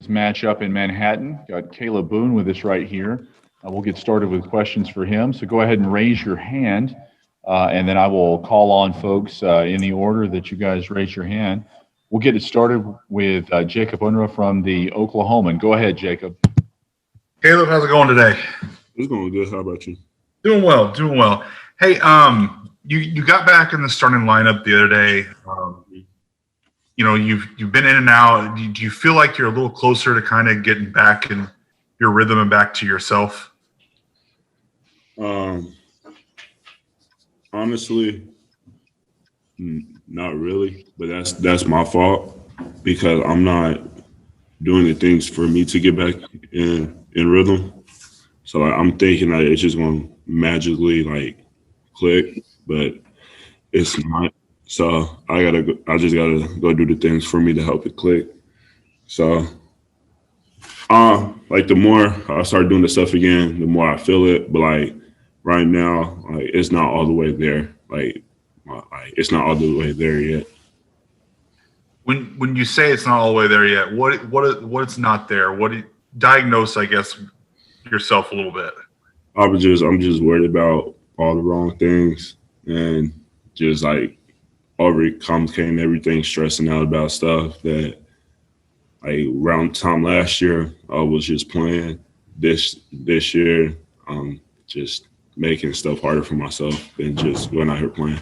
matchup in Manhattan. Got Kalib Boone with us right here. We'll get started with questions for him. So go ahead and raise your hand, and then I will call on folks in the order that you guys raise your hand. We'll get it started with Jacob Unruh from the Oklahoman. Go ahead, Jacob. Kalib, how's it going today? It's going good. How about you? Doing well, doing well. Hey, you got back in the starting lineup the other day. You've been in and out. Do you feel like you're a little closer to kind of getting back in your rhythm and back to yourself? Honestly, not really. But that's my fault because I'm not doing the things for me to get back in rhythm. So I'm thinking that it's just going to magically click, but it's not. So I just gotta go do the things for me to help it click. So the more I start doing the stuff again, the more I feel it. But right now, it's not all the way there. It's not all the way there yet. When you say it's not all the way there yet, what's not there? Diagnose, I guess, yourself a little bit. I'm just worried about all the wrong things and just overcomplicating everything, stressing out about stuff that around time last year I was just playing. This year just making stuff harder for myself than just going out here playing.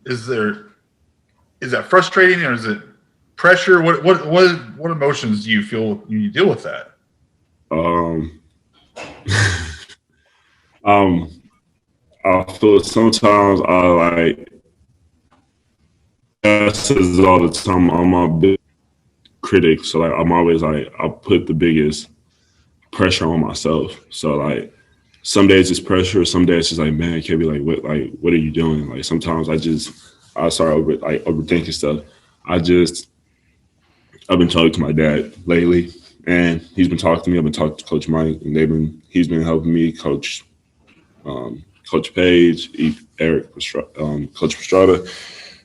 Is that frustrating or is it pressure? What emotions do you feel when you deal with that? I feel sometimes this is all the time. I'm a big critic, so I'm always I put the biggest pressure on myself. So some days it's pressure, some days it's just man, I can't be what are you doing? Sometimes I start overthinking stuff. I've been talking to my dad lately, and he's been talking to me. I've been talking to Coach Mike, and he's been helping me, Coach Page, Eric, Coach Pastrada,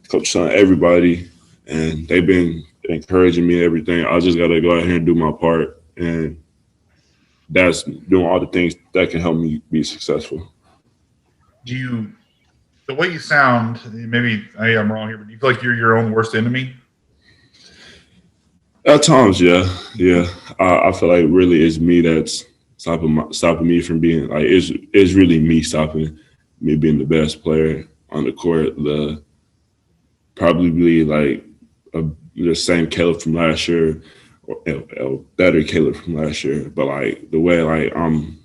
Coach Son, everybody, and they've been encouraging me and everything. I just got to go out here and do my part, and that's doing all the things that can help me be successful. The way you sound, maybe I'm wrong here, but do you feel like you're your own worst enemy? At times, yeah. I feel like really it's me that's stopping me from being it's really me stopping me being the best player on the court. Probably the same Kalib from last year, or a better Kalib from last year. But the way I'm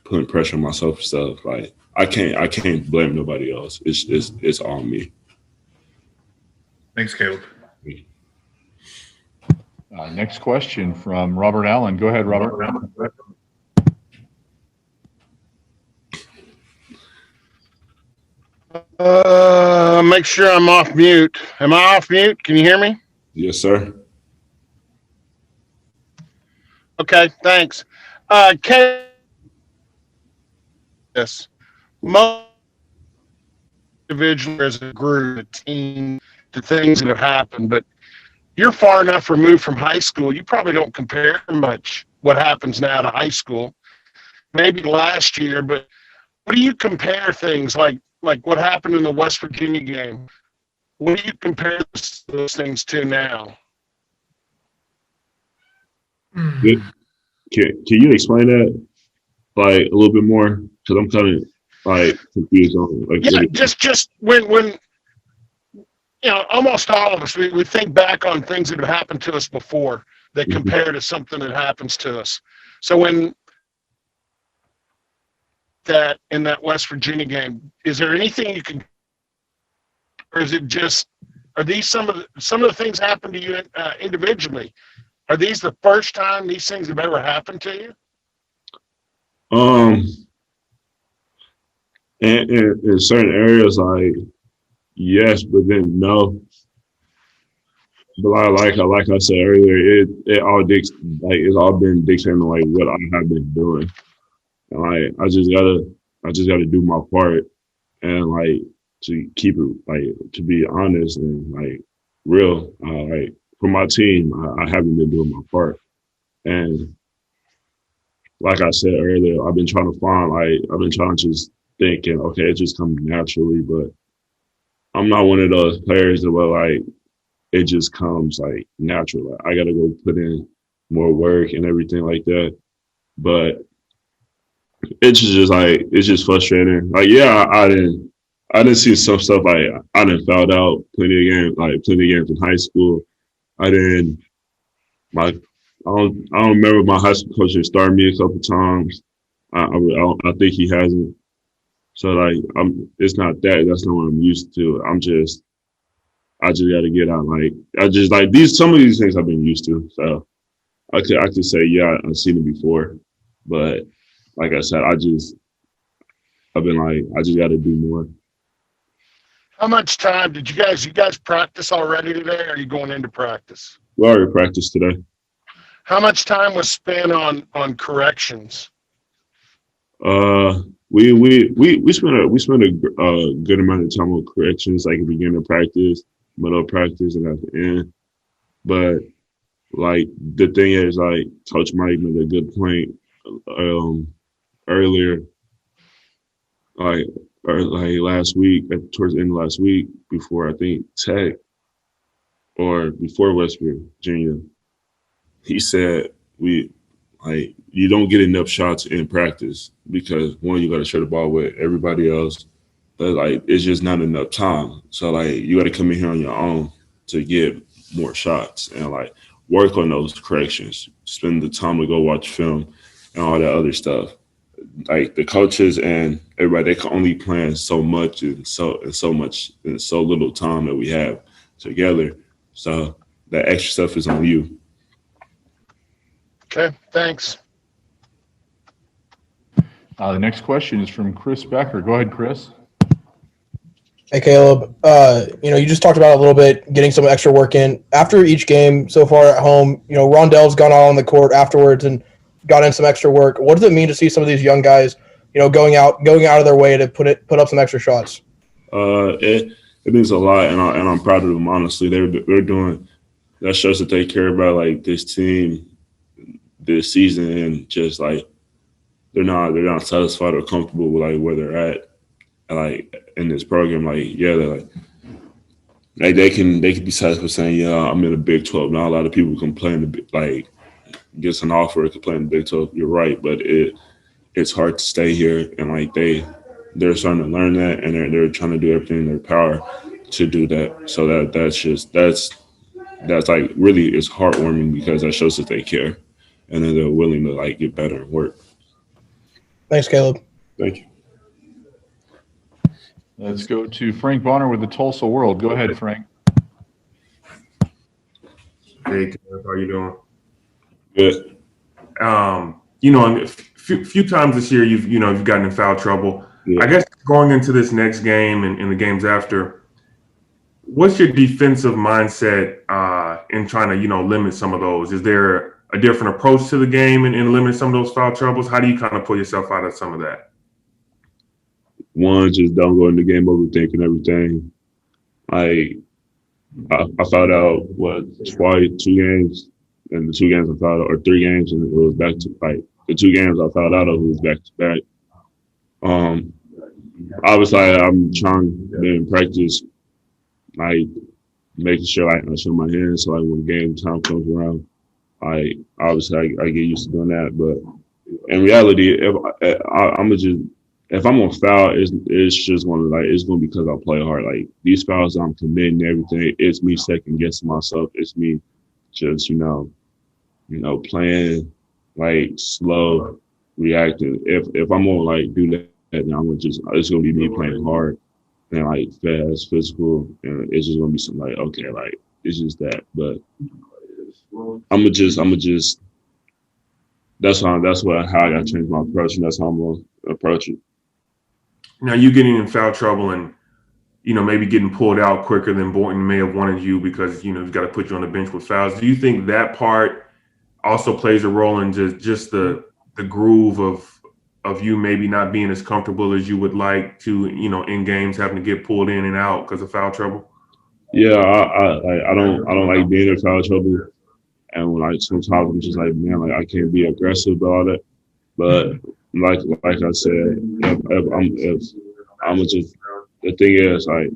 putting pressure on myself and stuff, I can't blame nobody else. It's all me. Thanks, Kalib. Next question from Robert Allen. Go ahead, Robert. Make sure I'm off mute. Am I off mute? Can you hear me? Yes, sir. Okay, thanks. Yes, most individual as a group, a team, the things that have happened, but you're far enough removed from high school. You probably don't compare much what happens now to high school. Maybe last year, but what do you compare things like what happened in the West Virginia game? What do you compare those things to now? Can you explain that a little bit more? Because I'm kind of confused on just when almost all of us we think back on things that have happened to us before that compare to something that happens to us. So when that in that West Virginia game, is there anything you can, or is it just, are these some of the things happen to you individually? Are these the first time these things have ever happened to you? In certain areas, yes, but then no. But like I said earlier, it's all been dictating what I have been doing. And I just gotta do my part and to keep it to be honest and real. For my team, I haven't been doing my part. And like I said earlier, I've been trying to just thinking, okay, it just comes naturally, but I'm not one of those players that will like it just comes like natural. Like, I gotta go put in more work and everything like that. But it's just frustrating. Like yeah, I didn't see some stuff like I didn't fouled out plenty of games in high school. I didn't my I don't remember my high school coach had started me a couple times. I think he hasn't. So like it's not that. That's not what I'm used to. I just got to get out. Like I just like some of these things I've been used to. So I could say yeah, I've seen it before, but like I said, I've been like I just got to do more. How much time did you guys practice already today? Or are you going into practice? We already practiced today. How much time was spent on corrections? We spent a good amount of time on corrections, like at the beginning of practice, middle of practice, and at the end. But like the thing is, like Coach Mike made a good point earlier, like like last week, towards the end of last week, before I think Tech or before West Virginia, he said you don't get enough shots in practice because one, you got to share the ball with everybody else, but like it's just not enough time. So like you got to come in here on your own to get more shots and like work on those corrections. Spend the time to go watch film and all that other stuff. Like the coaches and everybody, they can only plan so much and so little time that we have together. So that extra stuff is on you. Okay, thanks. The next question is from Chris Becker. Go ahead, Chris. Hey, Caleb. You just talked about it a little bit, getting some extra work in. After each game so far at home, Rondel's gone out on the court afterwards and got in some extra work. What does it mean to see some of these young guys, going out of their way to put up some extra shots? It means a lot, and I'm proud of them. Honestly, they're doing that shows that they care about like this team this season, and just like they're not satisfied or comfortable with like where they're at, like in this program. Like yeah, they're like they can be satisfied saying yeah, I'm in the Big 12 now. A lot of people complain like gets an offer to play in the Big 12. You're right, but it's hard to stay here, and like they're starting to learn that, and they're trying to do everything in their power to do that. So that's like really it's heartwarming because that shows that they care. And then they're willing to like get better and work. Thanks, Caleb. Thank you. Let's go to Frank Bonner with the Tulsa World. Go ahead, Frank. Hey, Caleb, how you doing? Good. A few times this year you've gotten in foul trouble. Yeah. I guess going into this next game and the games after, what's your defensive mindset in trying to limit some of those? Is there a different approach to the game and limit some of those foul troubles? How do you kind of pull yourself out of some of that? One, just don't go in the game overthinking everything. I fouled out twice, 2 games, and the 2 games I fouled out, or 3 games, and it was back to like the 2 games I fouled out of, it was back to back. Obviously, I'm trying to in practice, like making sure I show my hands, so like when game time comes around, I get used to doing that. But in reality, if I'm gonna foul, it's just it's gonna be because I play hard. Like these fouls, I'm committing everything. It's me second guessing myself. It's me just playing like slow, reacting. If I'm gonna like do that, then it's gonna be me playing hard and like fast, physical, and it's just gonna be something like okay, like it's just that. But I'm just that's how I gotta change my approach, and that's how I'm gonna approach it. Now you getting in foul trouble and maybe getting pulled out quicker than Boynton may have wanted you because you've got to put you on the bench with fouls. Do you think that part also plays a role in just the groove of you maybe not being as comfortable as you would like to in games, having to get pulled in and out because of foul trouble? Yeah, I don't like being in foul trouble. And when sometimes I'm just like, man, like I can't be aggressive about it. But like I said, if I'm just the thing is like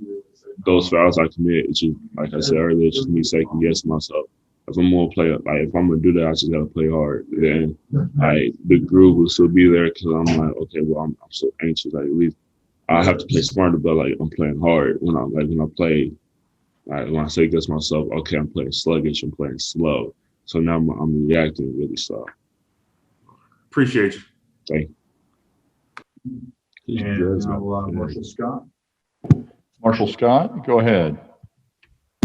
those fouls I commit, it's just like I said earlier, it's just me second guessing myself. If I'm gonna play, like if I'm gonna do that, I just gotta play hard. Then the groove will still be there because I'm like, okay, well I'm so anxious. Like at least I have to play smarter, but like I'm playing hard when I play. Like when I say against myself, okay, I'm playing sluggish, I'm playing slow. So now I'm reacting really slow. Appreciate you. Thank you. And Marshall Scott. Marshall Scott, go ahead.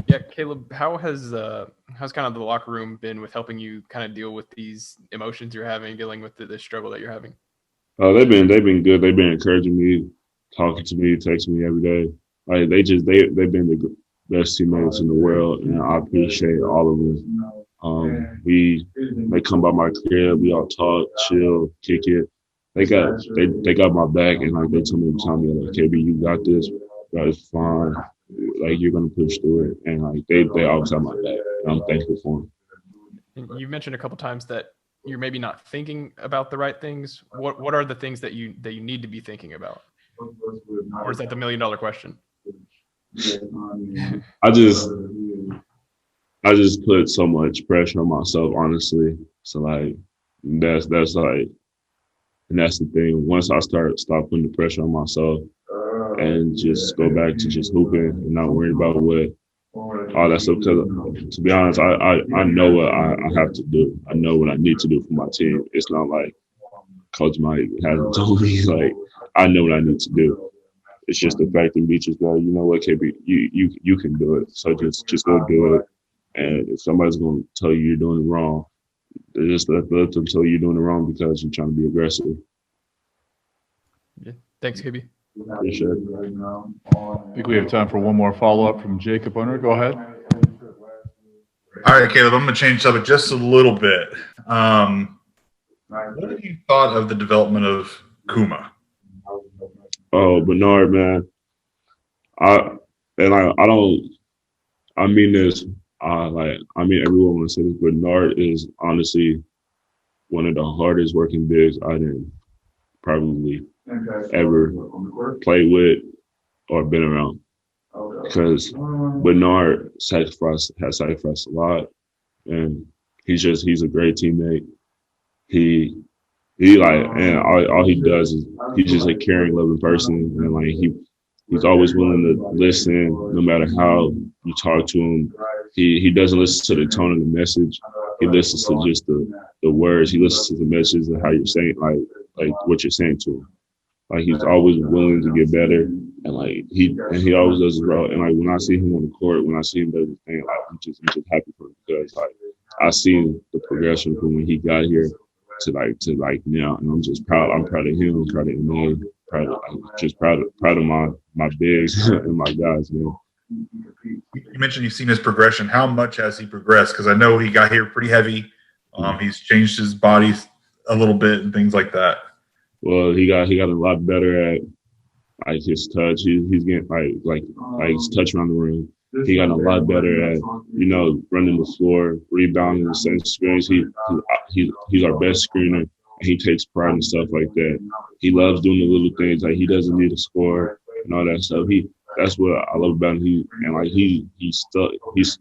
Yeah, Kalib, how's kind of the locker room been with helping you kind of deal with these emotions you're having, dealing with the struggle that you're having? They've been good. They've been encouraging me, talking to me, texting me every day. Like they've been the best teammates in the world, and I appreciate all of them. They come by my crib, we all talk, chill, kick it. They got my back, and like they tell me like, KB, you got this. It's fine. Like you're gonna push through it, and like they always have my back. And I'm thankful for them. And you mentioned a couple times that you're maybe not thinking about the right things. What are the things that you need to be thinking about? Or is that the $1 million question? I just put so much pressure on myself, honestly. So like that's like, and that's the thing. Once I stop putting the pressure on myself and just go back to just hooping and not worrying about all that stuff. Because to be honest, I know what I have to do. I know what I need to do for my team. It's not like Coach Mike hasn't told me. Like I know what I need to do. It's just the fact that we just go, you know what, KB, you can do it. So just go do it. And if somebody's going to tell you you're doing it wrong, just let them tell you you're doing it wrong because you're trying to be aggressive. Yeah. Thanks, KB. Appreciate it. I think we have time for one more follow-up from Jacob Unner. Go ahead. All right, Kalib, I'm going to change subject just a little bit. What have you thought of the development of Kuma? Oh, Bernard, man. I mean this. I mean everyone when I say this. Bernard is honestly one of the hardest working bigs I didn't probably ever play with or been around. Because Bernard has sacrificed a lot, and he's a great teammate. He and all he does is he's just a caring, loving person, and like he's always willing to listen no matter how you talk to him. He doesn't listen to the tone of the message. He listens to just the words. He listens to the message and how you're saying like what you're saying to him. Like he's always willing to get better, and like he always does his role. And like when I see him on the court, when I see him do his thing, like I'm just happy for him because like I seen the progression from when he got here to now, and I'm just proud. I'm proud of him. I'm proud of him. Proud of my bigs and my guys, man. You mentioned you've seen his progression. How much has he progressed? Because I know he got here pretty heavy. He's changed his body a little bit and things like that. Well, he got a lot better at like his touch. He's getting like his touch around the rim. He got a lot better at running the floor, rebounding, the setting screens. He's our best screener, and he takes pride in stuff like that. He loves doing the little things. Like he doesn't need to score and all that stuff. That's what I love about him. He's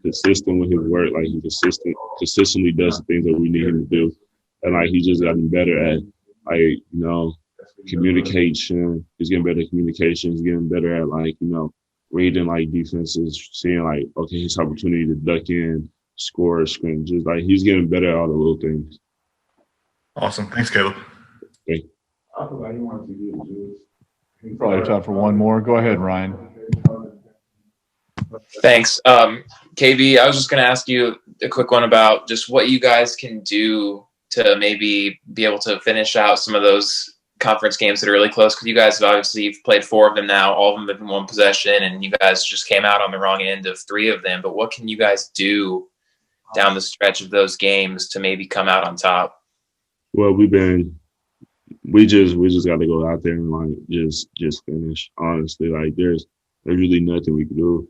consistent with his work. Like he consistently does the things that we need him to do, and like he's just gotten better at communication. He's getting better at communication. He's getting better at reading like defenses, seeing like, okay, his opportunity to duck in, score, screen. Just like he's getting better at all the little things. Awesome. Thanks, Kalib. Thank you. Probably have time for one more. Go ahead, Ryan. Thanks. KB, I was just going to ask you a quick one about just what you guys can do to maybe be able to finish out some of those conference games that are really close, because you guys have obviously you've played 4 of them now, all of them have been one possession, and you guys just came out on the wrong end of 3 of them. But what can you guys do down the stretch of those games to maybe come out on top? Well, we just got to go out there and just finish. Honestly, like there's really nothing we can do.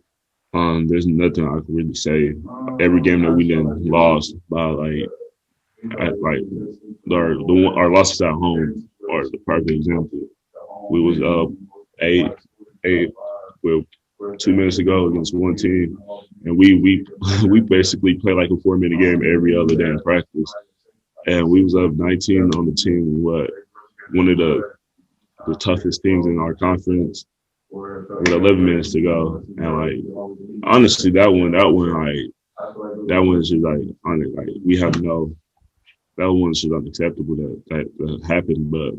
There's nothing I can really say. Every game that we didn't lost by our losses at home are the perfect example. We was up 8 with 2 minutes ago against one team, and we we basically play like a 4-minute game every other day in practice. And we was up 19 on the team. One of the toughest teams in our conference with 11 minutes to go. And honestly, that one is just we have that one's just unacceptable that happened. But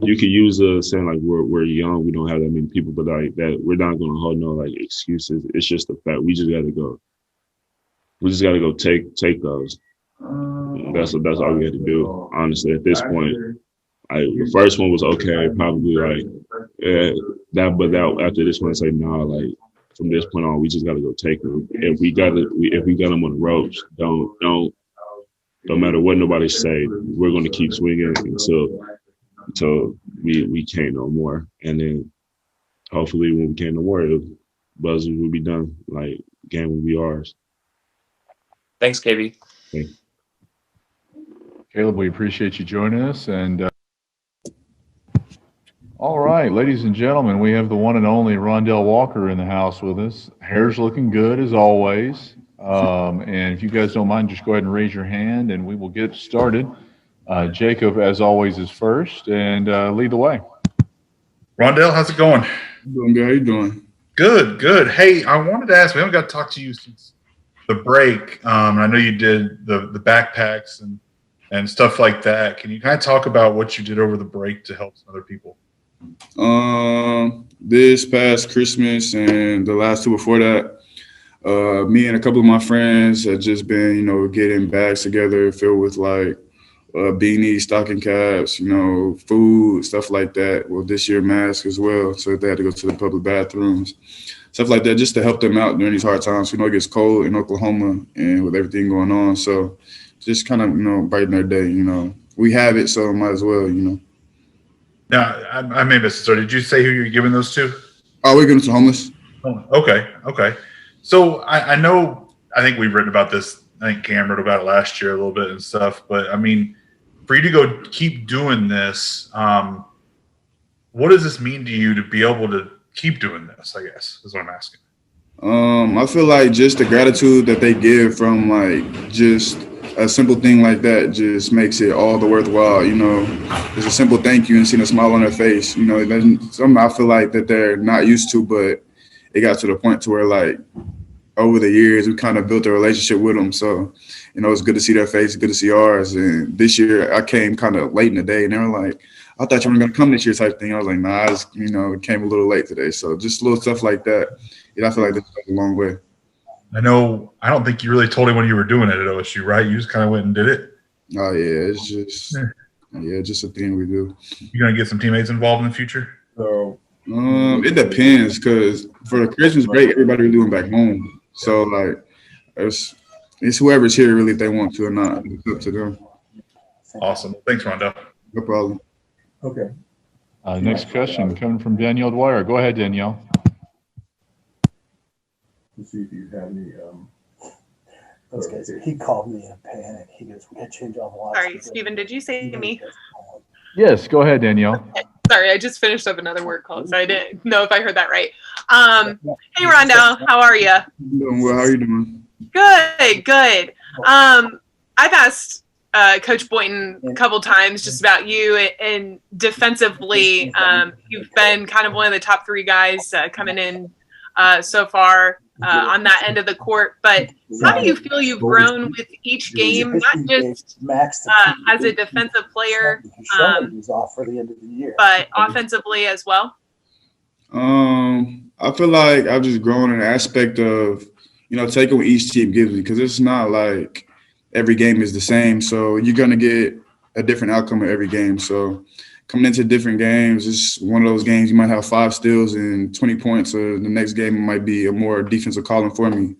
you could use saying we're young, we don't have that many people, but that we're not gonna hold no excuses. It's just the fact we just gotta go. We just gotta go take those. That's all we had to do. Honestly, at this point, the first one was okay, probably that after this one, I say from this point on, we just gotta go take them. If we got them on the ropes, don't matter what nobody say, we're gonna keep swinging until we can't no more. And then hopefully when we can't no more, buzzers will be done. Game will be ours. Thanks, KB. Thanks. Kalib, we appreciate you joining us. And all right, ladies and gentlemen, we have the one and only Rondel Walker in the house with us. Hair's looking good as always. And if you guys don't mind, just go ahead and raise your hand and we will get started. Jacob, as always, is first and lead the way. Rondel, how's it going? Doing good. How you doing? Good. Hey, I wanted to ask, we haven't got to talk to you since the break. And I know you did the backpacks and stuff like that. Can you kind of talk about what you did over the break to help some other people? This past Christmas and the last two before that, me and a couple of my friends had just been, getting bags together filled with beanies, stocking caps, food, stuff like that. Well, this year masks as well, so they had to go to the public bathrooms, stuff like that, just to help them out during these hard times. We know it gets cold in Oklahoma and with everything going on, so just kind of brighten their day. We have it, so might as well. Now, I may have missed it. So did you say who you're giving those to? Oh, we're giving it to homeless. Oh, okay. So I think we've written about this. I think Cam wrote about it last year a little bit and stuff. But, for you to go keep doing this, what does this mean to you to be able to keep doing this, I guess, is what I'm asking. I feel like just the gratitude that they give from just a simple thing like that just makes it all the worthwhile. It's a simple thank you and seeing a smile on their face. There's something I feel like that they're not used to, but it got to the point to where over the years we kind of built a relationship with them. So, it's good to see their face, good to see ours. And this year I came kind of late in the day and they were like, I thought you were going to come this year type thing. I was like, nah, I just, it came a little late today. So just little stuff like that. I feel like this goes a long way. I don't think you really told anyone you were doing it at OSU, right? You just kind of went and did it. Oh yeah, it's just just a thing we do. You gonna get some teammates involved in the future? So it depends, because for the Christmas break, everybody was doing back home. So it's whoever's here really, if they want to or not. It's up to them. Awesome. Thanks, Rondel. No problem. Okay. Next question coming from Danielle Dwyer. Go ahead, Danielle. Let's see if you have any. Those guys, he called me in a panic. He goes, "We got to change all the locks." Sorry, Stephen, did you say me? Yes, go ahead, Danielle. Sorry, I just finished up another work call, so I didn't know if I heard that right. Hey, Rondel, how are you? Doing well. How are you doing? Good. I've asked Coach Boynton a couple times just about you, and defensively, you've been kind of one of the top three guys coming in so far on that end of the court. But how do you feel you've grown with each game, not just as a defensive player, but offensively as well? I feel like I've just grown in the aspect of, taking what each team gives me, because it's not like every game is the same. So you're going to get a different outcome of every game. So coming into different games, it's one of those games you might have 5 steals and 20 points, or the next game might be a more defensive calling for me.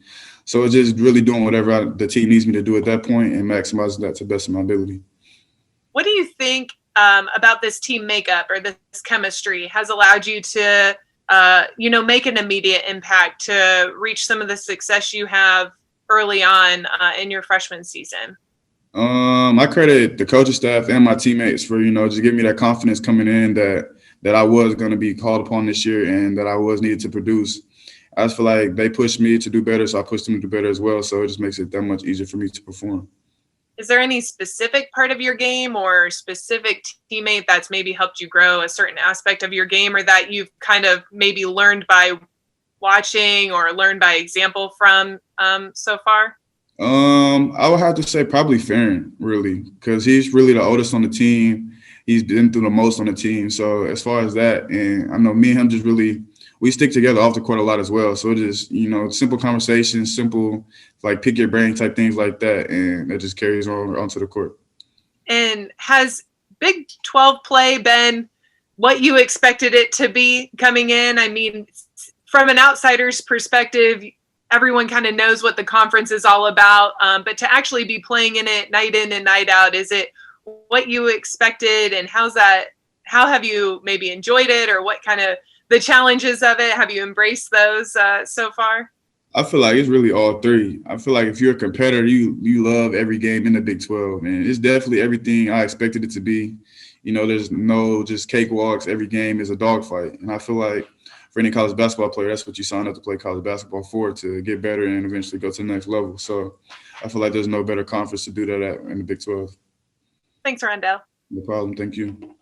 So it's just really doing whatever the team needs me to do at that point and maximizing that to the best of my ability. What do you think about this team makeup or this chemistry has allowed you to make an immediate impact to reach some of the success you have early on in your freshman season? I credit the coaching staff and my teammates for, just giving me that confidence coming in that I was going to be called upon this year and that I was needed to produce. I just feel like they pushed me to do better, so I pushed them to do better as well. So it just makes it that much easier for me to perform. Is there any specific part of your game or specific teammate that's maybe helped you grow a certain aspect of your game, or that you've kind of maybe learned by watching or learned by example from so far? I would have to say probably Farron, really, because he's really the oldest on the team. He's been through the most on the team. So as far as that, and I know me and him just really – we stick together off the court a lot as well. So just, simple conversations, simple, like pick your brain type things like that. And that just carries on onto the court. And has Big 12 play been what you expected it to be coming in? I mean, from an outsider's perspective, everyone kind of knows what the conference is all about. But to actually be playing in it night in and night out, is it what you expected? And how have you maybe enjoyed it, or what kind of the challenges of it? Have you embraced those so far? I feel like it's really all three. I feel like if you're a competitor, you love every game in the Big 12, and it's definitely everything I expected it to be. There's no just cakewalks. Every game is a dogfight, and I feel like for any college basketball player, that's what you sign up to play college basketball for, to get better and eventually go to the next level. So I feel like there's no better conference to do that at in the Big 12. Thanks, Rondel. No problem. Thank you.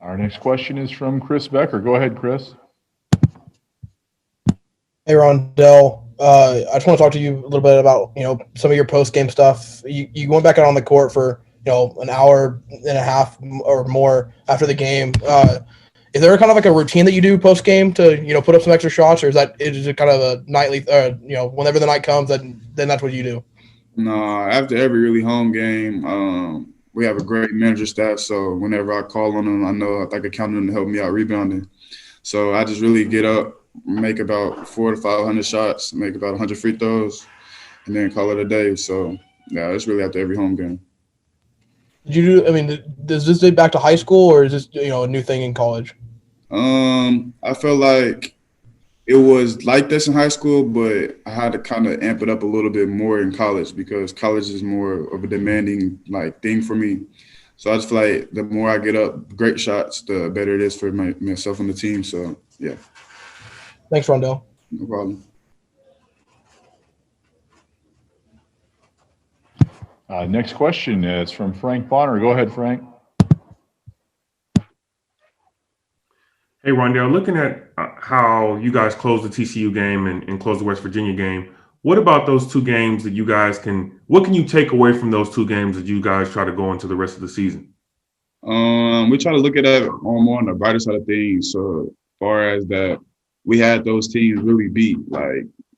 Our next question is from Chris Becker. Go ahead, Chris. Hey, Rondel. I just want to talk to you a little bit about, some of your post-game stuff. You went back out on the court for, an hour and a half or more after the game. Is there kind of like a routine that you do post-game to, put up some extra shots, or is it kind of a nightly, whenever the night comes, then that's what you do? No, after every really home game, we have a great manager staff, so whenever I call on them, I know I can count on them to help me out rebounding. So I just really get up, make about 400 to 500 shots, make about 100 free throws, and then call it a day. So, yeah, it's really after every home game. Does this date back to high school, or is this, a new thing in college? I feel like it was like this in high school, but I had to kind of amp it up a little bit more in college, because college is more of a demanding thing for me. So I just feel like the more I get up great shots, the better it is for myself and the team. So, yeah. Thanks, Rondel. No problem. Next question is from Frank Bonner. Go ahead, Frank. Hey, Rondel, looking at how you guys closed the TCU game and closed the West Virginia game, what about those two games that you guys what can you take away from those two games that you guys try to go into the rest of the season? We try to look at that more on the brighter side of things. So as far as that, we had those teams really beat,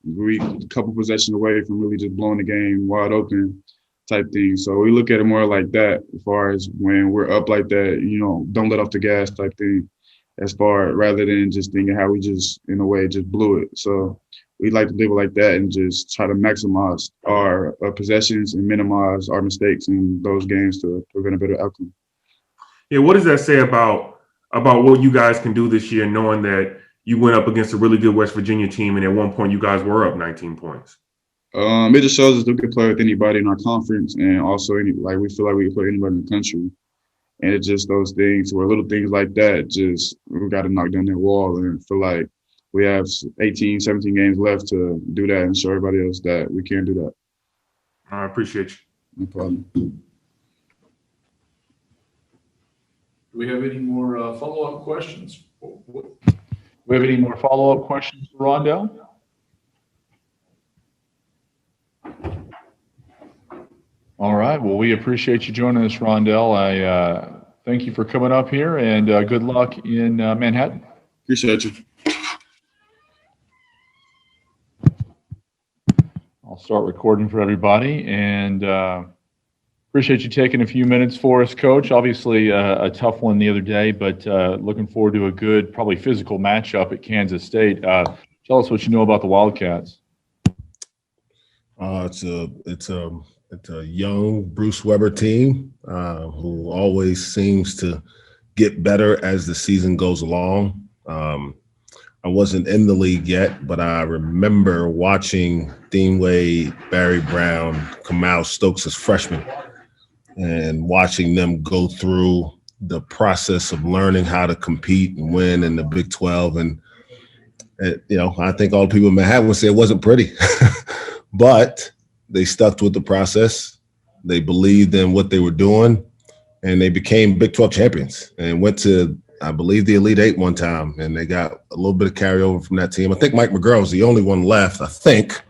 we a couple possessions away from really just blowing the game wide open type thing. So we look at it more like that, as far as when we're up like that, don't let off the gas type thing, rather than just thinking how we just, in a way, just blew it. So we like to live it like that and just try to maximize our possessions and minimize our mistakes in those games to prevent a better outcome. Yeah, what does that say about what you guys can do this year, knowing that you went up against a really good West Virginia team, and at one point you guys were up 19 points? It just shows us we can play with anybody in our conference, and also we feel like we can play anybody in the country. And it's just those things where little things like that, just we got to knock down that wall and feel like we have 18, 17 games left to do that and show everybody else that we can do that. I appreciate you. No problem. Do we have any more follow-up questions? Do we have any more follow-up questions for Rondel? All right. Well, we appreciate you joining us, Rondel. I thank you for coming up here, and good luck in Manhattan. Appreciate you. I'll start recording for everybody, and appreciate you taking a few minutes for us, Coach. Obviously, a tough one the other day, but looking forward to a good, probably physical matchup at Kansas State. Tell us what you know about the Wildcats. It's a young Bruce Weber team who always seems to get better as the season goes along. I wasn't in the league yet, but I remember watching Dean Wade, Barry Brown, Kamau Stokes as freshmen, and watching them go through the process of learning how to compete and win in the Big 12. And I think all the people in Manhattan would say it wasn't pretty, but they stuck with the process. They believed in what they were doing, and they became Big 12 champions and went to, I believe, the Elite Eight one time, and they got a little bit of carryover from that team. I think Mike McGraw was the only one left, I think.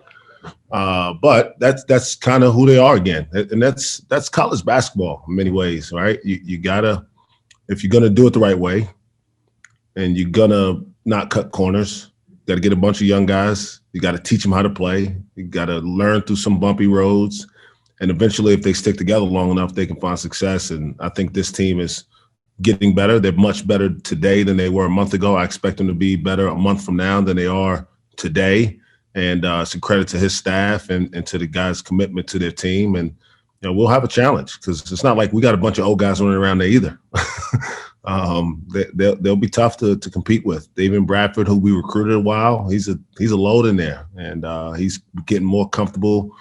But that's kind of who they are again. And that's college basketball in many ways, right? You gotta, if you're gonna do it the right way and you're gonna not cut corners, you gotta get a bunch of young guys. You gotta teach them how to play. You gotta learn through some bumpy roads. And eventually, if they stick together long enough, they can find success. And I think this team is getting better. They're much better today than they were a month ago. I expect them to be better a month from now than they are today. And it's a credit to his staff and to the guys' commitment to their team. And we'll have a challenge because it's not like we got a bunch of old guys running around there either. They'll be tough to compete with. David Bradford, who we recruited a while, he's a load in there, and he's getting more comfortable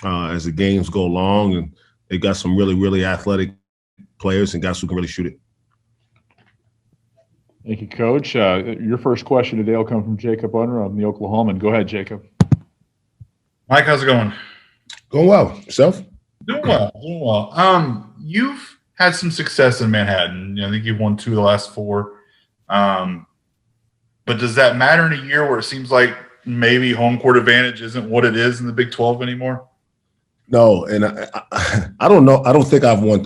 as the games go along. And they've got some really, really athletic players and guys who can really shoot it. Thank you, Coach. Your first question today will come from Jacob Unruh of the Oklahoman. Go ahead, Jacob. Mike, how's it going? Going well. Yourself? Doing well. You've had some success in Manhattan. I think you've won 2 of the last 4. But does that matter in a year where it seems like maybe home court advantage isn't what it is in the Big 12 anymore? No, and I don't know. I don't think I've won.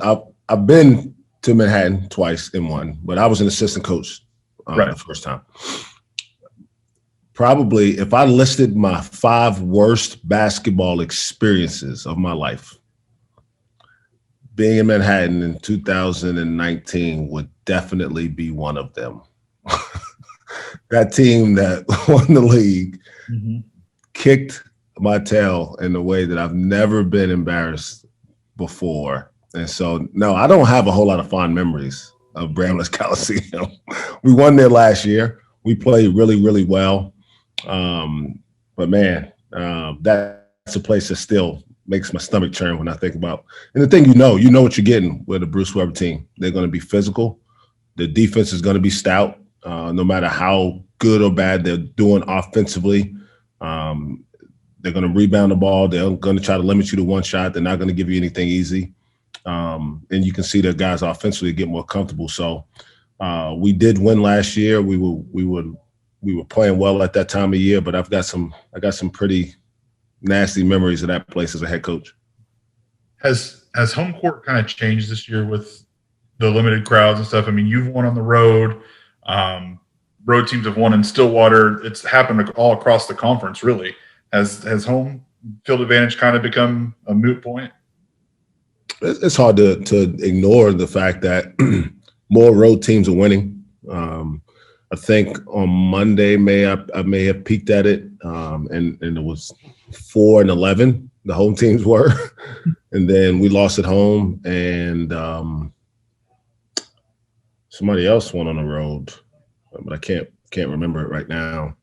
I've been to Manhattan twice and won, but I was an assistant coach the first time. Probably if I listed my 5 worst basketball experiences of my life, being in Manhattan in 2019 would definitely be one of them. That team that won the league kicked my tail in a way that I've never been embarrassed before. And so, no, I don't have a whole lot of fond memories of Bramlett Coliseum. We won there last year. We played really, really well. But, man, that's a place that still makes my stomach churn when I think about. And the thing you know what you're getting with a Bruce Weber team. They're going to be physical. The defense is going to be stout, no matter how good or bad they're doing offensively. They're going to rebound the ball. They're going to try to limit you to one shot. They're not going to give you anything easy. And you can see their guys offensively get more comfortable. So we did win last year. We were playing well at that time of year, but I got some pretty nasty memories of that place as a head coach. Has home court kind of changed this year with the limited crowds and stuff? I mean, you've won on the road. Road teams have won in Stillwater. It's happened all across the conference, really. Has home field advantage kind of become a moot point? It's hard to ignore the fact that more road teams are winning. I think on Monday, I may have peeked at it, and it was 4-11. The home teams were, and then we lost at home, and somebody else won on the road, but I can't remember it right now.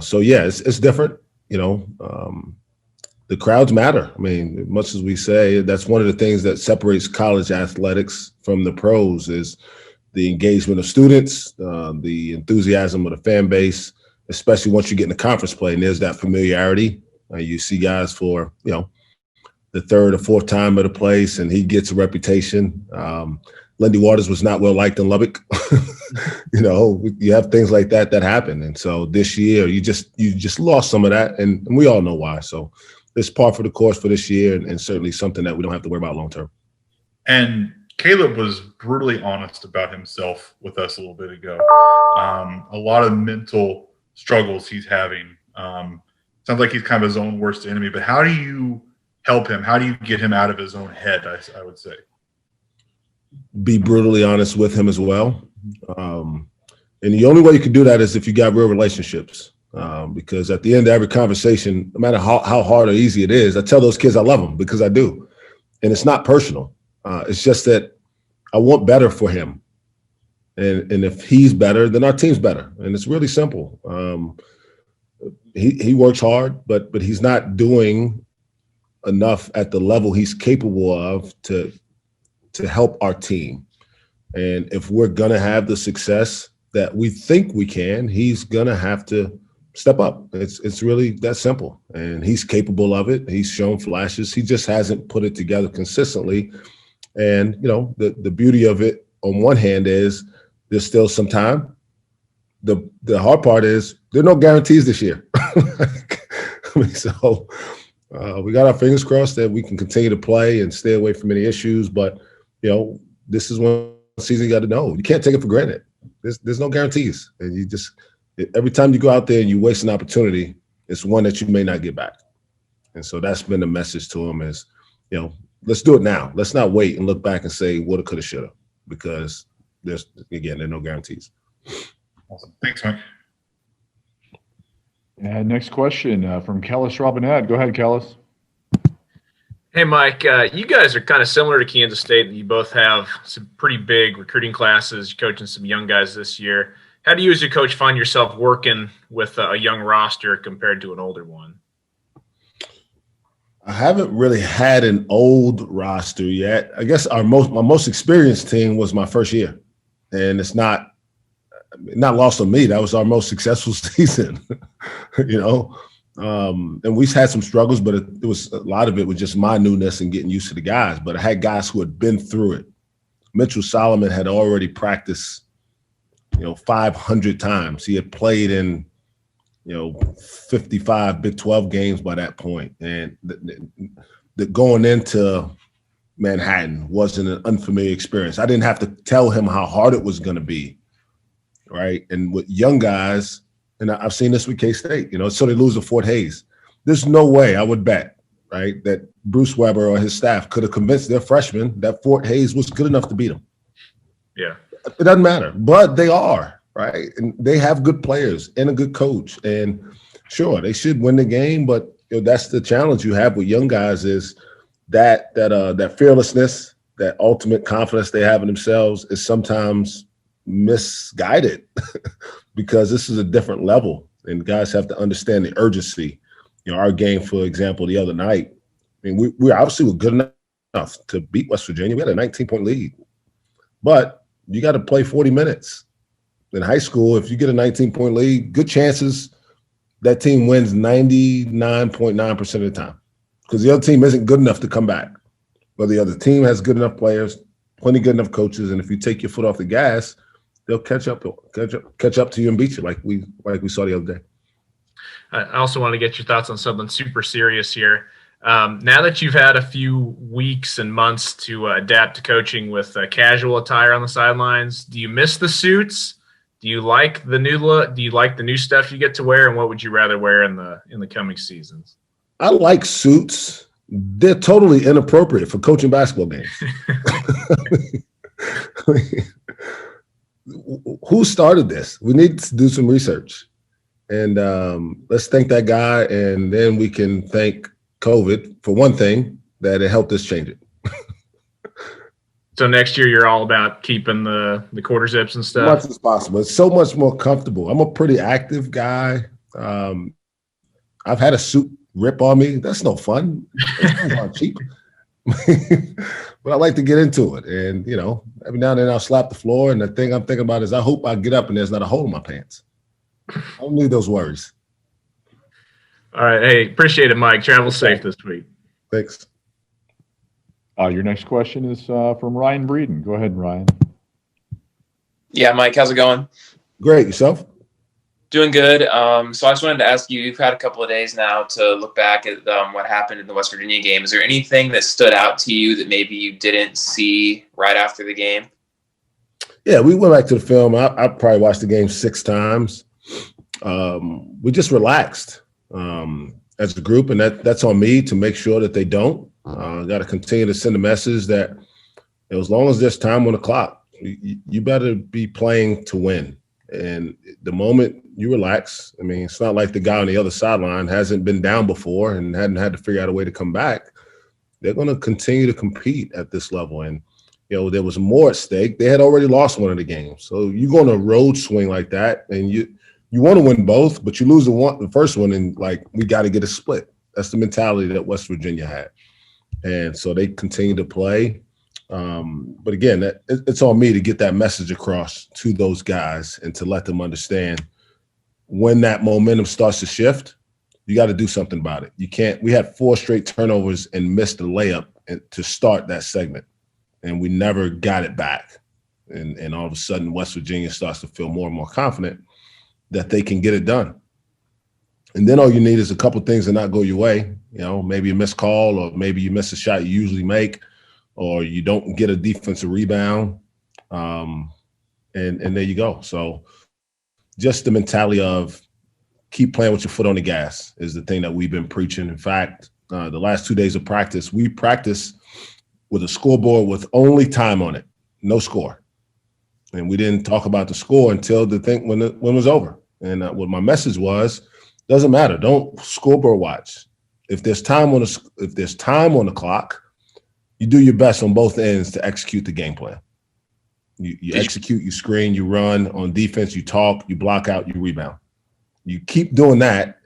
So yeah, it's different. The crowds matter. I mean, as much as we say, that's one of the things that separates college athletics from the pros is the engagement of students, the enthusiasm of the fan base, especially once you get in the conference play and there's that familiarity. You see guys for, the 3rd or 4th time at a place, and he gets a reputation. Lindy Waters was not well liked in Lubbock. You have things like that happen. And so this year you just lost some of that, and we all know why. So it's par for the course for this year, and certainly something that we don't have to worry about long term. And Kalib was brutally honest about himself with us a little bit ago. A lot of mental struggles he's having. Sounds like he's kind of his own worst enemy, but how do you help him? How do you get him out of his own head, I would say? Be brutally honest with him as well. And the only way you can do that is if you got real relationships. Because at the end of every conversation, no matter how hard or easy it is, I tell those kids I love them because I do. And it's not personal. It's just that I want better for him. And if he's better, then our team's better. And it's really simple. He works hard, but he's not doing enough at the level he's capable of to help our team. And if we're going to have the success that we think we can, he's going to have to step up. It's really that simple. And he's capable of it. He's shown flashes. He just hasn't put it together consistently. And, the beauty of it on one hand is there's still some time. The hard part is there are no guarantees this year. So we got our fingers crossed that we can continue to play and stay away from any issues. But, this is one season you got to know. You can't take it for granted. There's no guarantees. And every time you go out there and you waste an opportunity, it's one that you may not get back. And so that's been the message to him is, let's do it now. Let's not wait and look back and say woulda, coulda, shoulda, because there are no guarantees. Awesome. Thanks, Mike. And next question from Kellis Robinette. Go ahead, Kellis. Hey, Mike. You guys are kind of similar to Kansas State. You both have some pretty big recruiting classes. You're coaching some young guys this year. How do you as a coach find yourself working with a young roster compared to an older one? I haven't really had an old roster yet. I guess my most experienced team was my first year. And it's not lost on me. That was our most successful season, and we've had some struggles, but it was a lot of it was just my newness and getting used to the guys. But I had guys who had been through it. Mitchell Solomon had already practiced, 500 times. He had played in, 55 Big 12 games by that point. And the going into Manhattan wasn't an unfamiliar experience. I didn't have to tell him how hard it was going to be, right? And with young guys, and I've seen this with K-State, so they lose to Fort Hays. There's no way I would bet, right, that Bruce Weber or his staff could have convinced their freshmen that Fort Hays was good enough to beat them. Yeah. It doesn't matter, but they are, right? And they have good players and a good coach. And sure, they should win the game, but that's the challenge you have with young guys is that fearlessness, that ultimate confidence they have in themselves is sometimes misguided because this is a different level and guys have to understand the urgency. Our game, for example, the other night, we obviously were good enough to beat West Virginia. We had a 19-point lead, but you got to play 40 minutes. In high school, if you get a 19-point lead, good chances that team wins 99.9% of the time because the other team isn't good enough to come back. But the other team has good enough players, plenty good enough coaches, and if you take your foot off the gas, they'll catch up to you and beat you like we saw the other day. I also want to get your thoughts on something super serious here. Now that you've had a few weeks and months to adapt to coaching with casual attire on the sidelines, do you miss the suits? Do you like the new look? Do you like the new stuff you get to wear? And what would you rather wear in the coming seasons? I like suits. They're totally inappropriate for coaching basketball games. Who started this? We need to do some research. And let's thank that guy, and then we can thank COVID for one thing, that it helped us change it. So next year you're all about keeping the quarter zips and stuff? As much as possible. It's so much more comfortable. I'm a pretty active guy. I've had a suit rip on me. That's no fun. It's not cheap. But I like to get into it. And, every now and then I'll slap the floor. And the thing I'm thinking about is I hope I get up and there's not a hole in my pants. I don't need those worries. All right. Hey, appreciate it, Mike. Travel safe this week. Thanks. Your next question is from Ryan Breeden. Go ahead, Ryan. Yeah, Mike, how's it going? Great. Yourself? Doing good. So I just wanted to ask you, you've had a couple of days now to look back at what happened in the West Virginia game. Is there anything that stood out to you that maybe you didn't see right after the game? Yeah, we went back to the film. I probably watched the game 6 times. We just relaxed as a group, and that's on me to make sure that they don't. Got to continue to send a message that as long as there's time on the clock, you better be playing to win. And the moment you relax, it's not like the guy on the other sideline hasn't been down before and hadn't had to figure out a way to come back. They're going to continue to compete at this level. And, there was more at stake. They had already lost one of the games. So you go on a road swing like that, and you want to win both, but you lose the first one, and like, we got to get a split. That's the mentality that West Virginia had. And so they continue to play. But again, it's on me to get that message across to those guys and to let them understand when that momentum starts to shift, you got to do something about it. You can't. We had 4 straight turnovers and missed a layup to start that segment, and we never got it back. And all of a sudden, West Virginia starts to feel more and more confident that they can get it done. And then all you need is a couple things to not go your way. Maybe a missed call, or maybe you miss a shot you usually make, or you don't get a defensive rebound. And there you go. So just the mentality of keep playing with your foot on the gas is the thing that we've been preaching. In fact, the last 2 days of practice, we practiced with a scoreboard with only time on it, no score. And we didn't talk about the score until the thing when it was over. And what my message was, doesn't matter. Don't scoreboard watch. If there's time on the clock, you do your best on both ends to execute the game plan. You execute, you screen, you run. On defense, you talk, you block out, you rebound. You keep doing that,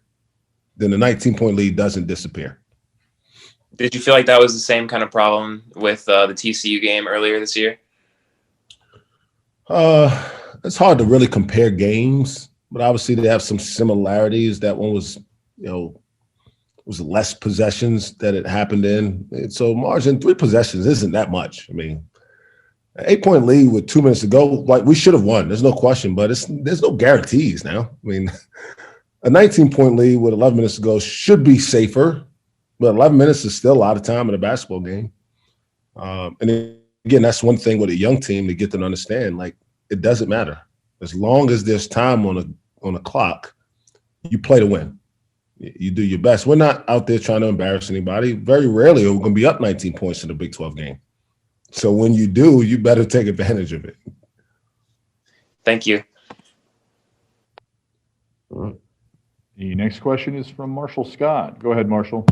then the 19-point lead doesn't disappear. Did you feel like that was the same kind of problem with the TCU game earlier this year? It's hard to really compare games, but obviously they have some similarities. That one was, was less possessions that it happened in. And so margin 3 possessions isn't that much. I mean, an 8-point lead with 2 minutes to go, like, we should have won. There's no question, but there's no guarantees now. I mean, a 19-point lead with 11 minutes to go should be safer, but 11 minutes is still a lot of time in a basketball game. And again, that's one thing with a young team to get them to understand, like, it doesn't matter. As long as there's time on a clock, you play to win. You do your best. We're not out there trying to embarrass anybody. Very rarely are we going to be up 19 points in a Big 12 game. So when you do, you better take advantage of it. Thank you. All right. The next question is from Marshall Scott. Go ahead, Marshall.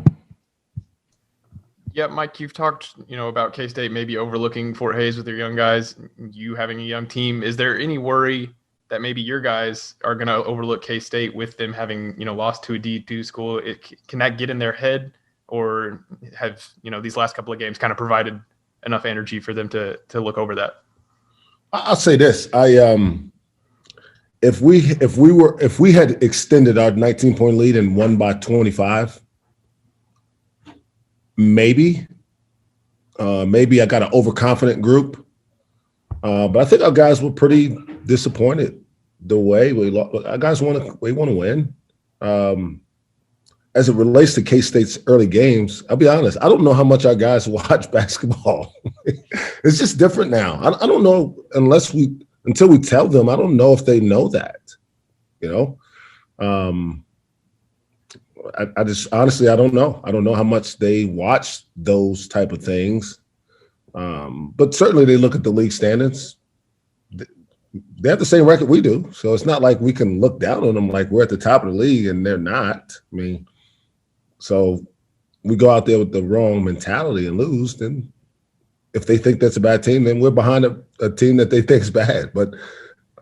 Yeah, Mike, you've talked, about K-State maybe overlooking Fort Hays with their young guys, you having a young team. Is there any worry that maybe your guys are going to overlook K-State with them having, lost to a D2 school? Can that get in their head, or have, these last couple of games kind of provided enough energy for them to look over that? I'll say this. If we had extended our 19-point lead and won by 25, maybe I got an overconfident group. But I think our guys were pretty disappointed the way we lost. Our guys want to win. As it relates to K-State's early games, I'll be honest, I don't know how much our guys watch basketball. It's just different now. I don't know until we tell them. I don't know if they know that, I just honestly, I don't know. I don't know how much they watch those type of things. But certainly they look at the league standards. They have the same record we do. So it's not like we can look down on them like we're at the top of the league and they're not. I mean, so we go out there with the wrong mentality and lose, then if they think that's a bad team, then we're behind a team that they think is bad. But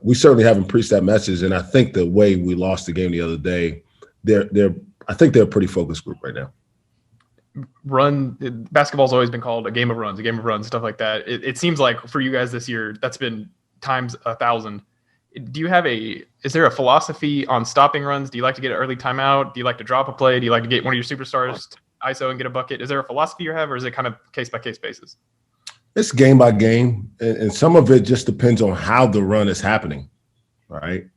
we certainly haven't preached that message. And I think the way we lost the game the other day, I think they're a pretty focused group right now. Basketball's always been called a game of runs, stuff like that. It seems like for you guys this year, that's been times 1,000. Is there a philosophy on stopping runs? Do you like to get an early timeout? Do you like to drop a play? Do you like to get one of your superstars to ISO and get a bucket? Is there a philosophy you have, or is it kind of case by case basis? It's game by game, and some of it just depends on how the run is happening, right?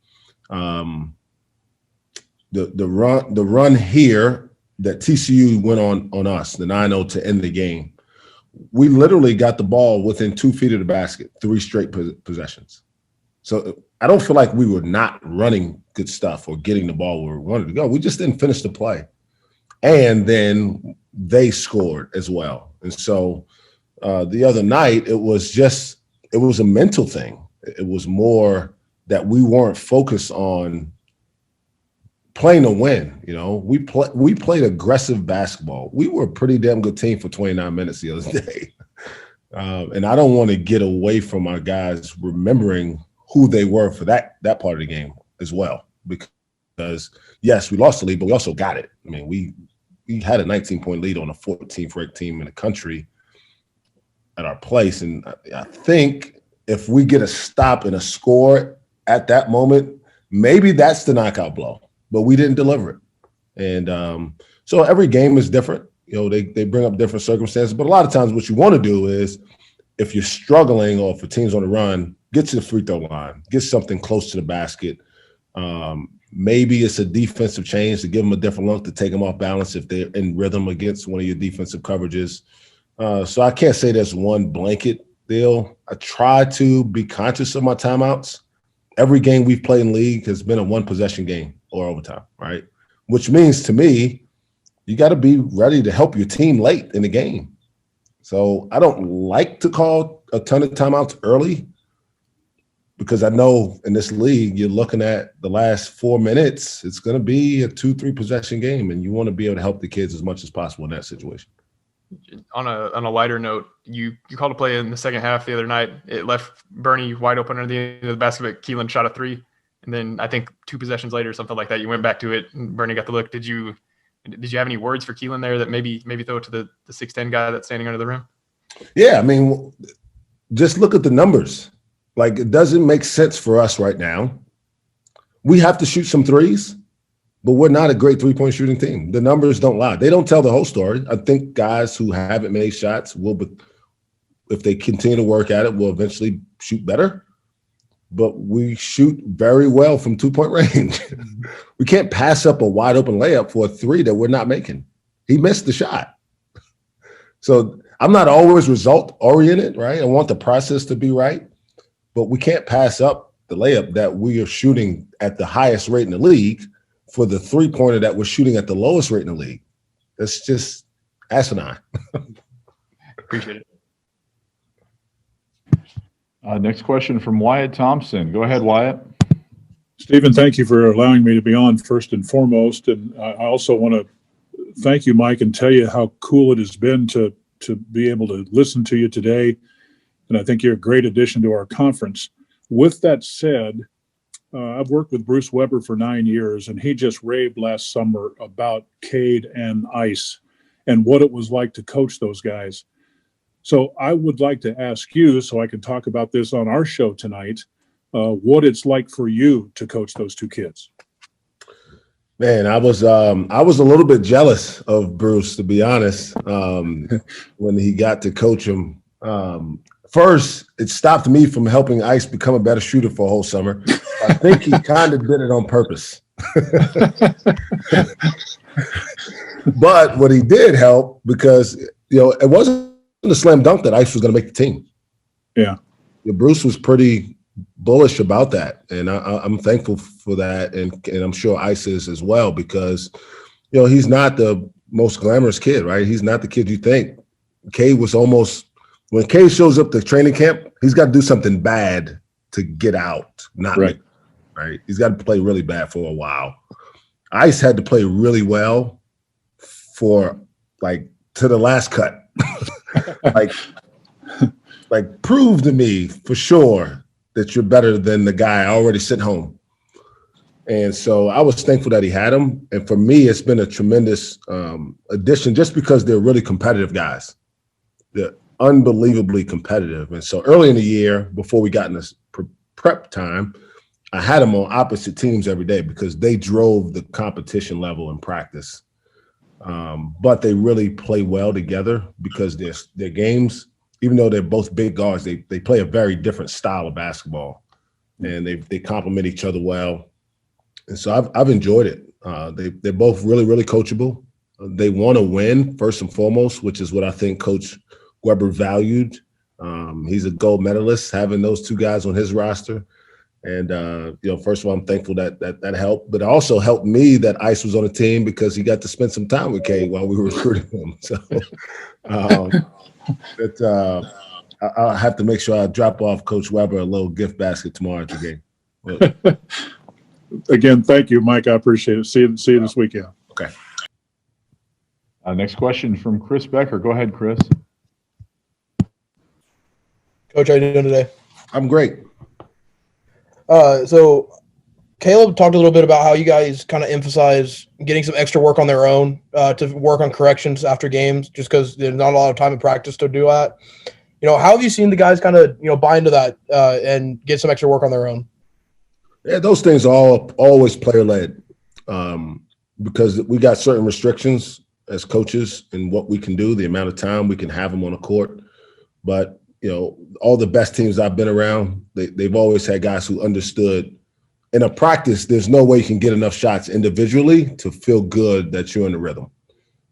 The run here that TCU went on us, the 9-0 to end the game, we literally got the ball within 2 feet of the basket, 3 straight possessions. So I don't feel like we were not running good stuff or getting the ball where we wanted to go. We just didn't finish the play. And then they scored as well. And so the other night, it was a mental thing. It was more that we weren't focused on playing to win. We played aggressive basketball. We were a pretty damn good team for 29 minutes the other day. And I don't want to get away from our guys remembering who they were for that part of the game as well. Because, yes, we lost the lead, but we also got it. I mean, we had a 19-point lead on a 14th ranked team in the country at our place. And I think if we get a stop and a score at that moment, maybe that's the knockout blow. But we didn't deliver it. And so every game is different. You know, they bring up different circumstances. But a lot of times what you want to do is, if you're struggling or if a team's on the run, get to the free throw line, get something close to the basket. Maybe it's a defensive change to give them a different look, to take them off balance if they're in rhythm against one of your defensive coverages. So I can't say there's one blanket deal. I try to be conscious of my timeouts. Every game we've played in league has been a one-possession game or overtime, right? Which means to me, you got to be ready to help your team late in the game. So I don't like to call a ton of timeouts early, because I know in this league, you're looking at the last 4 minutes, it's going to be a 2-3 possession game, and you want to be able to help the kids as much as possible in that situation. On a lighter note, you called a play in the second half the other night. It left Bernie wide open under the end of the basket, but Keelan shot a three. And then I think 2 possessions later, something like that, you went back to it and Bernie got the look. Did you have any words for Keelan there that maybe throw it to the 6'10" guy that's standing under the rim? Yeah, I mean, just look at the numbers. Like, it doesn't make sense for us right now. We have to shoot some threes, but we're not a great three-point shooting team. The numbers don't lie. They don't tell the whole story. I think guys who haven't made shots will, if they continue to work at it, will eventually shoot better. But we shoot very well from 2-point range. We can't pass up a wide open layup for a three that we're not making. He missed the shot. So I'm not always result oriented, right? I want the process to be right, but we can't pass up the layup that we are shooting at the highest rate in the league for the 3-pointer that we're shooting at the lowest rate in the league. That's just asinine. Appreciate it. Next question from Wyatt Thompson. Go ahead, Wyatt. Stephen, thank you for allowing me to be on first and foremost. And I also want to thank you, Mike, and tell you how cool it has been to be able to listen to you today. And I think you're a great addition to our conference. With that said, I've worked with Bruce Weber for 9 years, and he just raved last summer about Cade and Ice and what it was like to coach those guys. So I would like to ask you, so I can talk about this on our show tonight, what it's like for you to coach those two kids. Man, I was a little bit jealous of Bruce, to be honest, when he got to coach him. First, it stopped me from helping Ice become a better shooter for a whole summer. I think he kind of did it on purpose. But what he did help, because it wasn't a slam dunk that Ice was going to make the team. Yeah. Bruce was pretty bullish about that, and I'm thankful for that, and I'm sure Ice is as well, because he's not the most glamorous kid, right? He's not the kid you think. Cade was almost, when Cade shows up to training camp, he's got to do something bad to get out, not right. Right? He's got to play really bad for a while. Ice had to play really well for to the last cut. like prove to me for sure that you're better than the guy already sitting home. And so I was thankful that he had him. And for me, it's been a tremendous addition, just because they're really competitive guys. They're unbelievably competitive. And so early in the year, before we got in this prep time, I had them on opposite teams every day because they drove the competition level in practice. But they really play well together because their games, even though they're both big guards, they play a very different style of basketball, and they complement each other well. And so I've enjoyed it. They're both really, really coachable. They want to win first and foremost, which is what I think Coach Weber valued. He's a gold medalist, having those two guys on his roster. And, first of all, I'm thankful that helped. But it also helped me that Ice was on the team because he got to spend some time with Cade while we were recruiting him. So I'll have to make sure I drop off Coach Weber a little gift basket tomorrow at the game. Again, thank you, Mike. I appreciate it. See you this weekend. Okay. Next question from Chris Becker. Go ahead, Chris. Coach, how are you doing today? I'm great. So Caleb talked a little bit about how you guys kind of emphasize getting some extra work on their own to work on corrections after games, just because there's not a lot of time in practice to do that. How have you seen the guys kind of, buy into that and get some extra work on their own? Yeah, those things are always player-led because we got certain restrictions as coaches and what we can do, the amount of time we can have them on the court. But, all the best teams I've been around, they've always had guys who understood. In a practice, there's no way you can get enough shots individually to feel good that you're in the rhythm.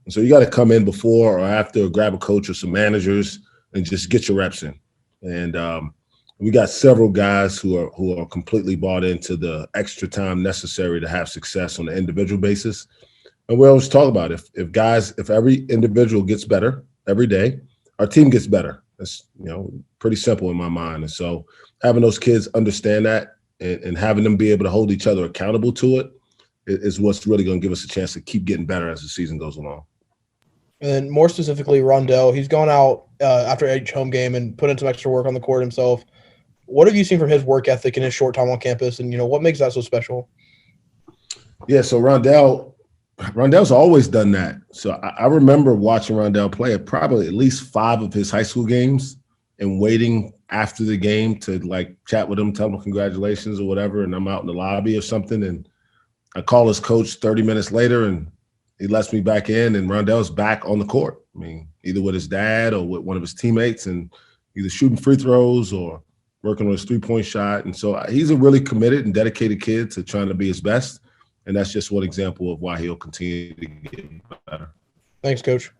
And so you got to come in before or after, grab a coach or some managers and just get your reps in. And we got several guys who are completely bought into the extra time necessary to have success on an individual basis. And we always talk about if every individual gets better every day, our team gets better. That's pretty simple in my mind. And so having those kids understand that and having them be able to hold each other accountable to it is what's really going to give us a chance to keep getting better as the season goes along. And more specifically, Rondel, he's gone out after each home game and put in some extra work on the court himself. What have you seen from his work ethic in his short time on campus, and what makes that so special? Yeah, so Rondel's always done that. So I remember watching Rondel play at probably at least 5 of his high school games and waiting after the game to chat with him, tell him congratulations or whatever. And I'm out in the lobby or something. And I call his coach 30 minutes later and he lets me back in and Rondel's back on the court. I mean, either with his dad or with one of his teammates and either shooting free throws or working on his 3-point shot. And so he's a really committed and dedicated kid to trying to be his best. And that's just one example of why he'll continue to get better. Thanks, Coach.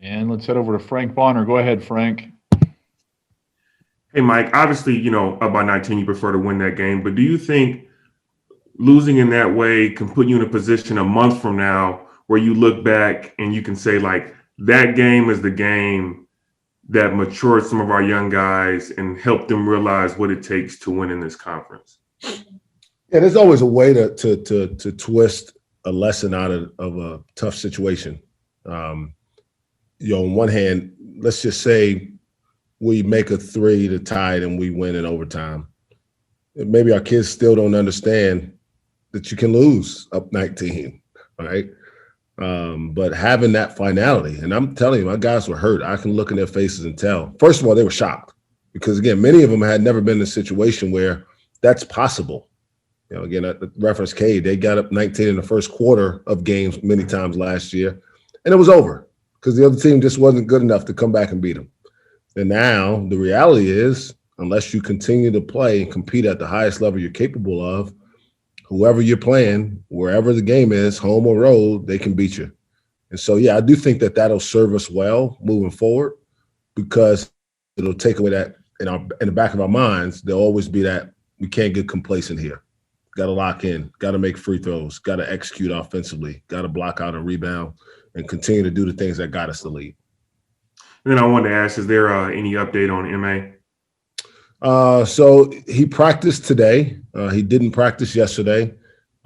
And let's head over to Frank Bonner. Go ahead, Frank. Hey, Mike, obviously, up by 19, you prefer to win that game. But do you think losing in that way can put you in a position a month from now where you look back and you can say, that game is the game that matured some of our young guys and helped them realize what it takes to win in this conference? Yeah, there's always a way to twist a lesson out of a tough situation. On one hand, let's just say we make a 3 to tie it and we win in overtime. Maybe our kids still don't understand that you can lose up 19, right? But having that finality, and I'm telling you, my guys were hurt. I can look in their faces and tell. First of all, they were shocked because, again, many of them had never been in a situation where that's possible. Again, I reference Cade, they got up 19 in the first quarter of games many times last year, and it was over because the other team just wasn't good enough to come back and beat them. And now the reality is, unless you continue to play and compete at the highest level you're capable of, whoever you're playing, wherever the game is, home or road, they can beat you. And so, yeah, I do think that that'll serve us well moving forward because it'll take away that in the back of our minds, there'll always be that we can't get complacent here. Got to lock in, got to make free throws, got to execute offensively, got to block out and rebound, and continue to do the things that got us the lead. And then I wanted to ask, is there any update on MA? So he practiced today. He didn't practice yesterday.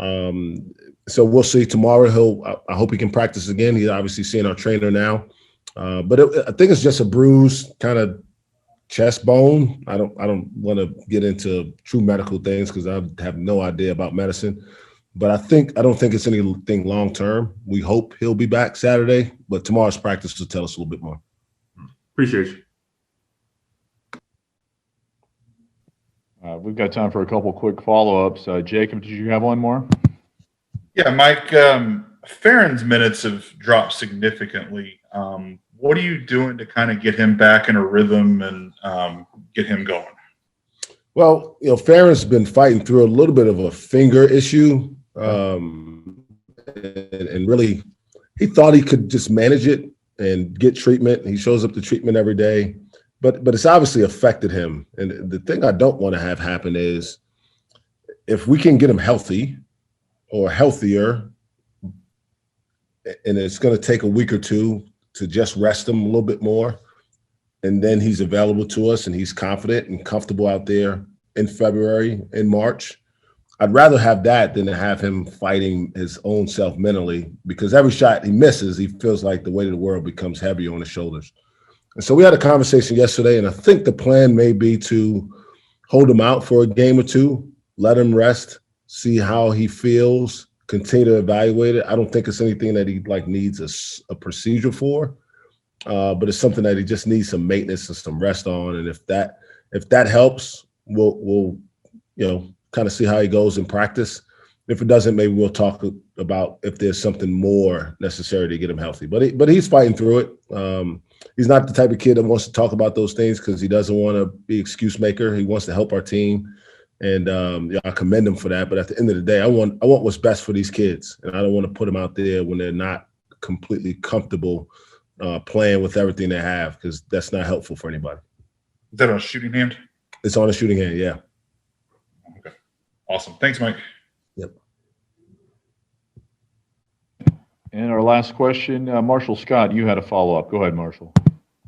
So we'll see tomorrow. I hope he can practice again. He's obviously seeing our trainer now. But I think it's just a bruised kind of chest bone. I don't want to get into true medical things because I have no idea about medicine. But I don't think it's anything long term. We hope he'll be back Saturday, but tomorrow's practice will tell us a little bit more. Appreciate you. We've got time for a couple quick follow-ups. Jacob, did you have one more? Yeah, Mike, Farron's minutes have dropped significantly. What are you doing to kind of get him back in a rhythm and get him going? Well, Farron's been fighting through a little bit of a finger issue. And really, he thought he could just manage it and get treatment. He shows up to treatment every day. But it's obviously affected him. And the thing I don't want to have happen is if we can get him healthy or healthier, and it's going to take a week or two to just rest him a little bit more, and then he's available to us and he's confident and comfortable out there in February, in March, I'd rather have that than to have him fighting his own self mentally, because every shot he misses, he feels like the weight of the world becomes heavy on his shoulders. And so we had a conversation yesterday, and I think the plan may be to hold him out for a game or two, let him rest, see how he feels, continue to evaluate it. I don't think it's anything that he needs a procedure for, but it's something that he just needs some maintenance and some rest on. And if that helps, we'll kind of see how he goes in practice. If it doesn't, maybe we'll talk about if there's something more necessary to get him healthy. But he's fighting through it. He's not the type of kid that wants to talk about those things because he doesn't want to be excuse maker. He wants to help our team, and I commend him for that. But at the end of the day, I want what's best for these kids, and I don't want to put them out there when they're not completely comfortable playing with everything they have, because that's not helpful for anybody. Is that on a shooting hand? It's on a shooting hand, yeah. Okay, awesome. Thanks, Mike. Yep. And our last question, Marshall Scott, you had a follow-up. Go ahead, Marshall.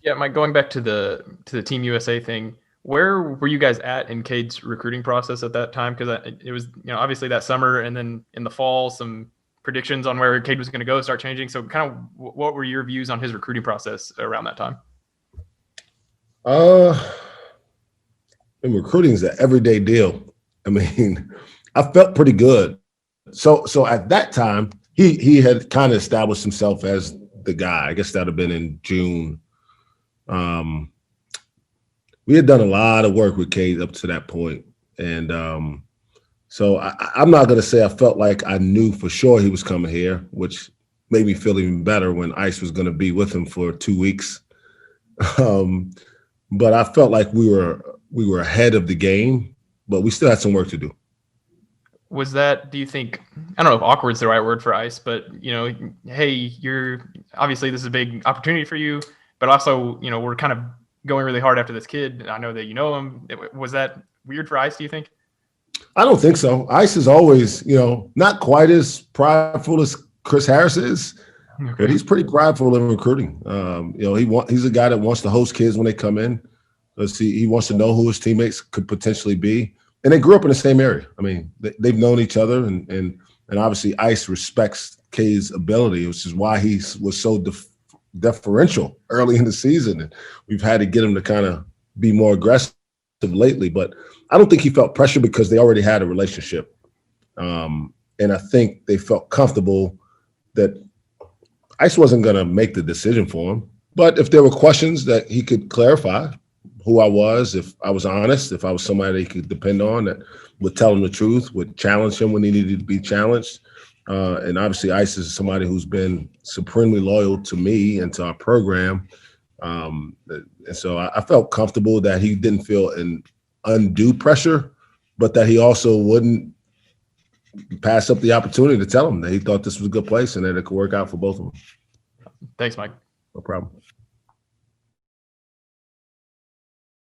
Yeah, Mike, going back to the Team USA thing, where were you guys at in Cade's recruiting process at that time? Because it was, obviously that summer, and then in the fall, some predictions on where Cade was going to go start changing. So kind of what were your views on his recruiting process around that time? And recruiting is an everyday deal. I mean, I felt pretty good. So at that time, he had kind of established himself as the guy. I guess that would have been in June. We had done a lot of work with Cade up to that point. And so I'm not going to say I felt like I knew for sure he was coming here, which made me feel even better when Ice was going to be with him for 2 weeks. But I felt like we were ahead of the game, but we still had some work to do. Was that, do you think, I don't know if awkward is the right word for Ice, but, hey, you're obviously this is a big opportunity for you, but also, we're kind of going really hard after this kid. I know that you know him. Was that weird for Ice, do you think? I don't think so. Ice is always, not quite as prideful as Chris Harris is, but he's pretty prideful in recruiting. He's a guy that wants to host kids when they come in. He wants to know who his teammates could potentially be. And they grew up in the same area. I mean, they've known each other, and obviously Ice respects Cade's ability, which is why he was so deferential early in the season. And we've had to get him to kind of be more aggressive lately. But I don't think he felt pressure because they already had a relationship. And I think they felt comfortable that Ice wasn't going to make the decision for him. But if there were questions that he could clarify, who I was, if I was honest, if I was somebody that he could depend on, that would tell him the truth, would challenge him when he needed to be challenged. And obviously Ice is somebody who's been supremely loyal to me and to our program. And so I felt comfortable that he didn't feel an undue pressure, but that he also wouldn't pass up the opportunity to tell him that he thought this was a good place and that it could work out for both of them. Thanks, Mike. No problem.